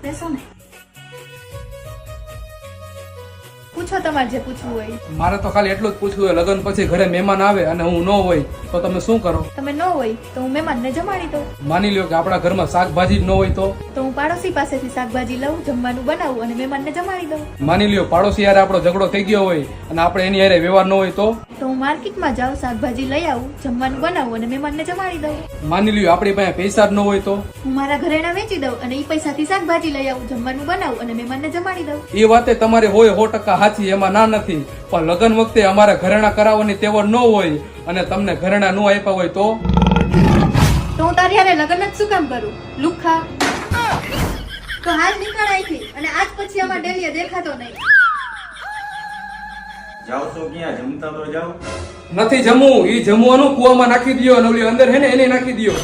બેસો ને. પૂછો તમારે જે પૂછવું હોય. મારે તો ખાલી એટલું જ પૂછવું હોય, લગ્ન પછી ઘરે મહેમાન આવે અને હું ન હોય તો તમે શું કરો? તમે ન હોય તો હું મહેમાનને જમાડી દઉં. માની લ્યો કે આપણા ઘરમાં શાકભાજી જ ન હોય તો? તો હું પાડોશી પાસેથી શાકભાજી લઉં, જમવાનું બનાવું અને મહેમાનને જમાડી દઉં. માની લ્યો પાડોશી યારે આપણો ઝઘડો થઈ ગયો હોય અને આપણે એની યારે વ્યવહાર ન હોય તો? તો હું માર્કેટમાં જાઉં, શાકભાજી લઈ આવું, જમવાનું બનાવું અને મહેમાનને જમાડી દઉં. માની લ્યો આપણી પાસે પૈસા જ ન હોય તો? હું મારા ઘરેણા વેચી દઉં અને એ પૈસાથી શાકભાજી લઈ આવું, જમવાનું બનાવું અને મહેમાનને જમાડી દઉં. એ વાતે તમારે હોય 100% સાચી, એમાં ના નથી. પણ લગ્ન વખતે અમારે ઘરેણા કરાવવાની તેવડ ન હોય અને તમને ઘરેણા ન આપ્યા હોય તો? તો હું તારી હારે લગ્ન જ શું કામ કરું? લુખા. તો હાલ નીકળ અહીંથી અને આજ પછી અમાર ડેલીએ દેખાતો નહીં. જાઓ છો ક્યાં? જમતા તો જાઓ. નથી જમવું, ઈ જમવાનું કુવામાં નાખી દ્યો અને ઓલી અંદર હે ને એને નાખી દ્યો.